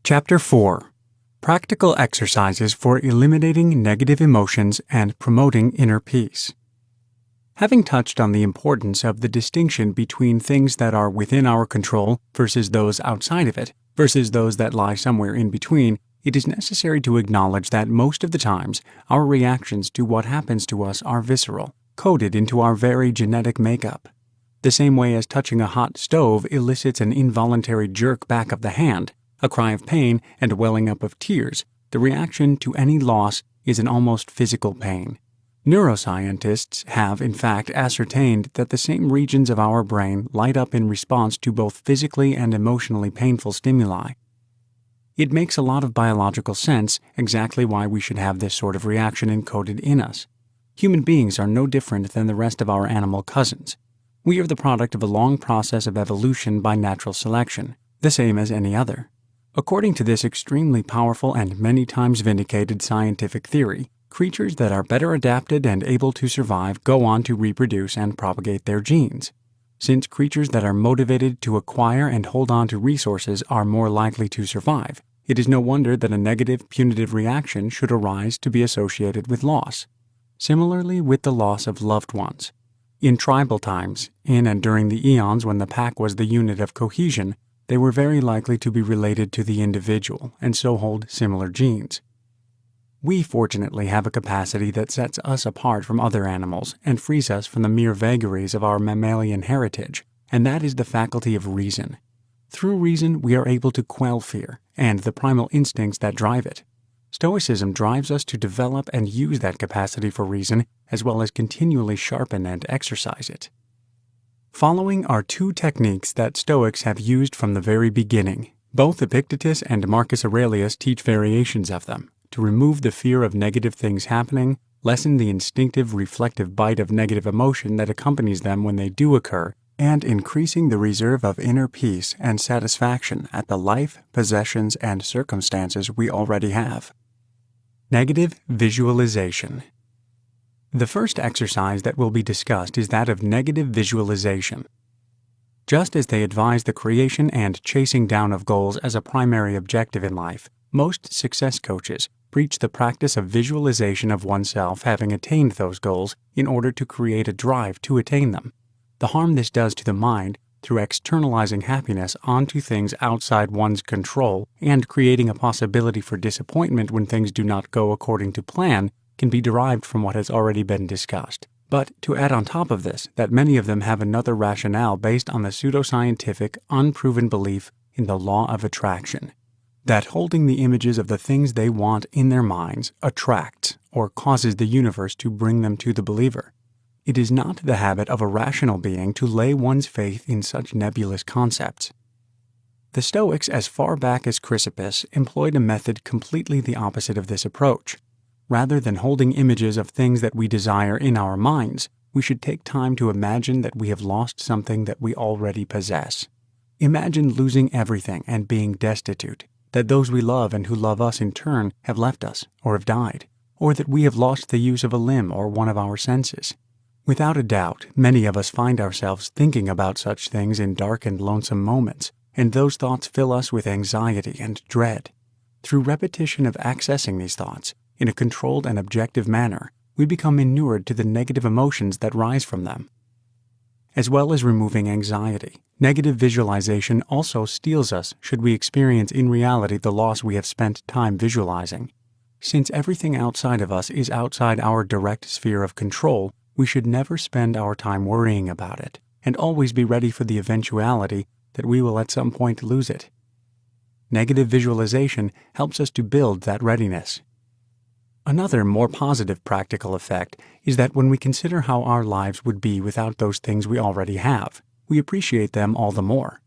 Chapter 4. Practical Exercises for Eliminating Negative Emotions and Promoting Inner Peace. Having touched on the importance of the distinction between things that are within our control versus those outside of it, versus those that lie somewhere in between, it is necessary to acknowledge that most of the times our reactions to what happens to us are visceral, coded into our very genetic makeup. The same way as touching a hot stove elicits an involuntary jerk back of the hand, a cry of pain, and a welling up of tears, the reaction to any loss is an almost physical pain. Neuroscientists have, in fact, ascertained that the same regions of our brain light up in response to both physically and emotionally painful stimuli. It makes a lot of biological sense exactly why we should have this sort of reaction encoded in us. Human beings are no different than the rest of our animal cousins. We are the product of a long process of evolution by natural selection, the same as any other. According to this extremely powerful and many times vindicated scientific theory, creatures that are better adapted and able to survive go on to reproduce and propagate their genes. Since creatures that are motivated to acquire and hold on to resources are more likely to survive, it is no wonder that a negative punitive reaction should arise to be associated with loss. Similarly with the loss of loved ones. In tribal times, in and during the eons when the pack was the unit of cohesion, they were very likely to be related to the individual and so hold similar genes. We fortunately have a capacity that sets us apart from other animals and frees us from the mere vagaries of our mammalian heritage, and that is the faculty of reason. Through reason, we are able to quell fear and the primal instincts that drive it. Stoicism drives us to develop and use that capacity for reason, as well as continually sharpen and exercise it. Following are two techniques that Stoics have used from the very beginning. Both Epictetus and Marcus Aurelius teach variations of them, to remove the fear of negative things happening, lessen the instinctive reflective bite of negative emotion that accompanies them when they do occur, and increasing the reserve of inner peace and satisfaction at the life, possessions, and circumstances we already have. Negative visualization. The first exercise that will be discussed is that of negative visualization. Just as they advise the creation and chasing down of goals as a primary objective in life, most success coaches preach the practice of visualization of oneself having attained those goals in order to create a drive to attain them. The harm this does to the mind through externalizing happiness onto things outside one's control and creating a possibility for disappointment when things do not go according to plan can be derived from what has already been discussed. But to add on top of this, that many of them have another rationale based on the pseudoscientific, unproven belief in the law of attraction. That holding the images of the things they want in their minds attracts or causes the universe to bring them to the believer. It is not the habit of a rational being to lay one's faith in such nebulous concepts. The Stoics, as far back as Chrysippus, employed a method completely the opposite of this approach. Rather than holding images of things that we desire in our minds, we should take time to imagine that we have lost something that we already possess. Imagine losing everything and being destitute, that those we love and who love us in turn have left us or have died, or that we have lost the use of a limb or one of our senses. Without a doubt, many of us find ourselves thinking about such things in dark and lonesome moments, and those thoughts fill us with anxiety and dread. Through repetition of accessing these thoughts, in a controlled and objective manner, we become inured to the negative emotions that rise from them. As well as removing anxiety, negative visualization also steels us should we experience in reality the loss we have spent time visualizing. Since everything outside of us is outside our direct sphere of control, we should never spend our time worrying about it, and always be ready for the eventuality that we will at some point lose it. Negative visualization helps us to build that readiness. Another more positive practical effect is that when we consider how our lives would be without those things we already have, we appreciate them all the more.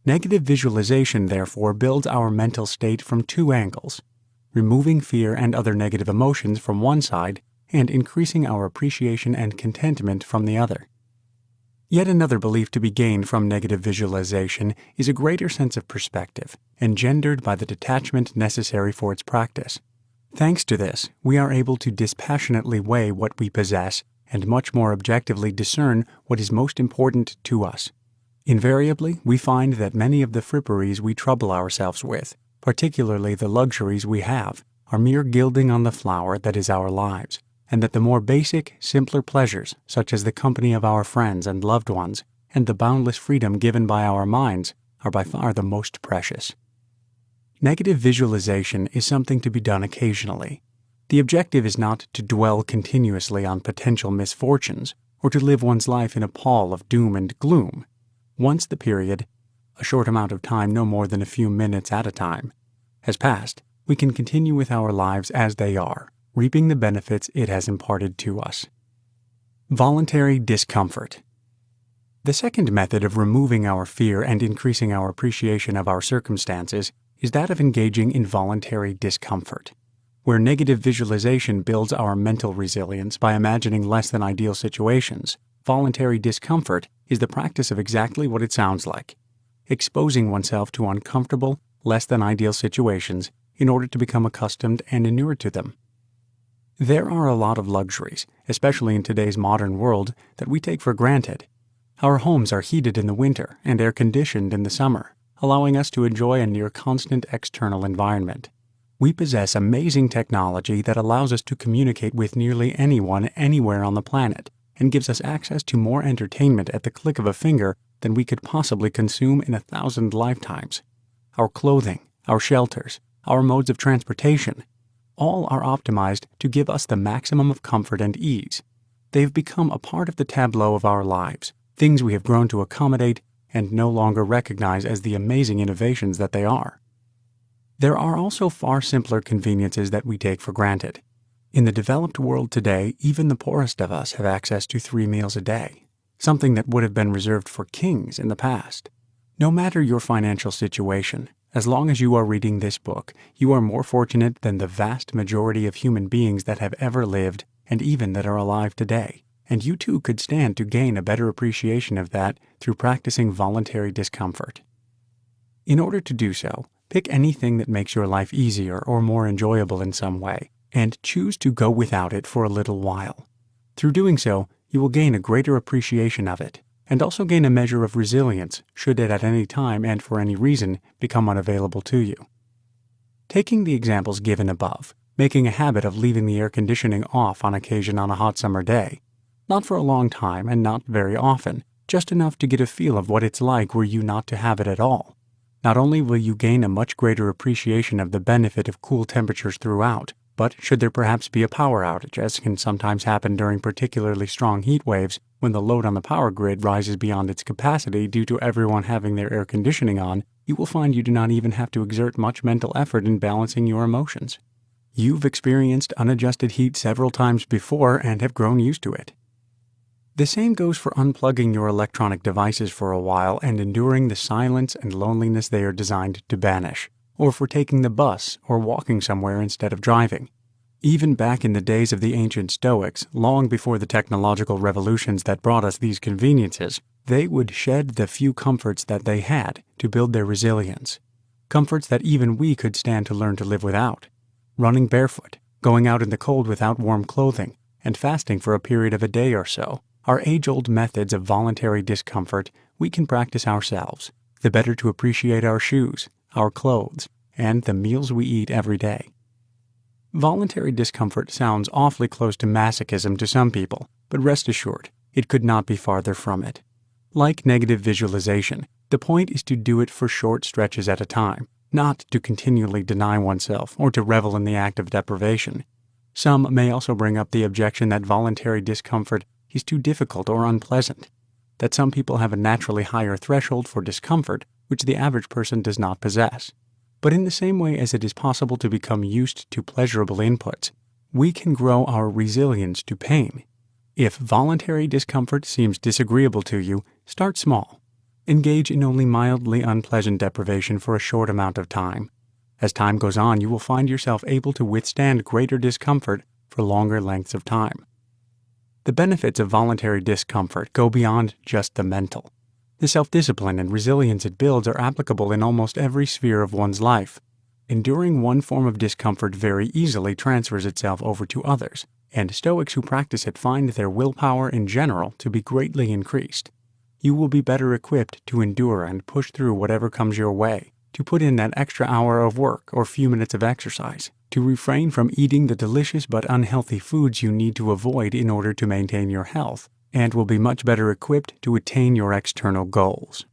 Negative visualization, therefore, builds our mental state from two angles, removing fear and other negative emotions from one side and increasing our appreciation and contentment from the other. Yet another belief to be gained from negative visualization is a greater sense of perspective, engendered by the detachment necessary for its practice. Thanks to this, we are able to dispassionately weigh what we possess and much more objectively discern what is most important to us. Invariably, we find that many of the fripperies we trouble ourselves with, particularly the luxuries we have, are mere gilding on the flower that is our lives, and that the more basic, simpler pleasures, such as the company of our friends and loved ones, and the boundless freedom given by our minds, are by far the most precious. Negative visualization is something to be done occasionally. The objective is not to dwell continuously on potential misfortunes, or to live one's life in a pall of doom and gloom. Once the period, a short amount of time no more than a few minutes at a time, has passed, we can continue with our lives as they are, reaping the benefits it has imparted to us. Voluntary discomfort. The second method of removing our fear and increasing our appreciation of our circumstances is that of engaging in voluntary discomfort, where negative visualization builds our mental resilience by imagining less than ideal situations. Voluntary discomfort is the practice of exactly what it sounds like, exposing oneself to uncomfortable, less than ideal situations in order to become accustomed and inured to them. There are a lot of luxuries, especially in today's modern world, that we take for granted. Our homes are heated in the winter and air-conditioned in the summer, allowing us to enjoy a near constant external environment. We possess amazing technology that allows us to communicate with nearly anyone anywhere on the planet and gives us access to more entertainment at the click of a finger than we could possibly consume in 1,000 lifetimes. Our clothing, our shelters, our modes of transportation, all are optimized to give us the maximum of comfort and ease. They've become a part of the tableau of our lives, things we have grown to accommodate and no longer recognize as the amazing innovations that they are. There are also far simpler conveniences that we take for granted. In the developed world today, even the poorest of us have access to 3 meals a day, something that would have been reserved for kings in the past. No matter your financial situation, as long as you are reading this book, you are more fortunate than the vast majority of human beings that have ever lived and even that are alive today. And you too could stand to gain a better appreciation of that through practicing voluntary discomfort. In order to do so, pick anything that makes your life easier or more enjoyable in some way, and choose to go without it for a little while. Through doing so, you will gain a greater appreciation of it, and also gain a measure of resilience should it at any time and for any reason become unavailable to you. Taking the examples given above, making a habit of leaving the air conditioning off on occasion on a hot summer day, not for a long time and not very often, just enough to get a feel of what it's like were you not to have it at all. Not only will you gain a much greater appreciation of the benefit of cool temperatures throughout, but should there perhaps be a power outage, as can sometimes happen during particularly strong heat waves when the load on the power grid rises beyond its capacity due to everyone having their air conditioning on, you will find you do not even have to exert much mental effort in balancing your emotions. You've experienced unadjusted heat several times before and have grown used to it. The same goes for unplugging your electronic devices for a while and enduring the silence and loneliness they are designed to banish, or for taking the bus or walking somewhere instead of driving. Even back in the days of the ancient Stoics, long before the technological revolutions that brought us these conveniences, they would shed the few comforts that they had to build their resilience. Comforts that even we could stand to learn to live without. Running barefoot, going out in the cold without warm clothing, and fasting for a period of a day or so are age-old methods of voluntary discomfort we can practice ourselves, the better to appreciate our shoes, our clothes, and the meals we eat every day. Voluntary discomfort sounds awfully close to masochism to some people, but rest assured, it could not be farther from it. Like negative visualization, the point is to do it for short stretches at a time, not to continually deny oneself or to revel in the act of deprivation. Some may also bring up the objection that voluntary discomfort is too difficult or unpleasant, that some people have a naturally higher threshold for discomfort which the average person does not possess. But in the same way as it is possible to become used to pleasurable inputs, we can grow our resilience to pain. If voluntary discomfort seems disagreeable to you, start small. Engage in only mildly unpleasant deprivation for a short amount of time. As time goes on, you will find yourself able to withstand greater discomfort for longer lengths of time. The benefits of voluntary discomfort go beyond just the mental. The self-discipline and resilience it builds are applicable in almost every sphere of one's life. Enduring one form of discomfort very easily transfers itself over to others, and Stoics who practice it find their willpower in general to be greatly increased. You will be better equipped to endure and push through whatever comes your way, to put in that extra hour of work or few minutes of exercise, to refrain from eating the delicious but unhealthy foods you need to avoid in order to maintain your health, and will be much better equipped to attain your external goals.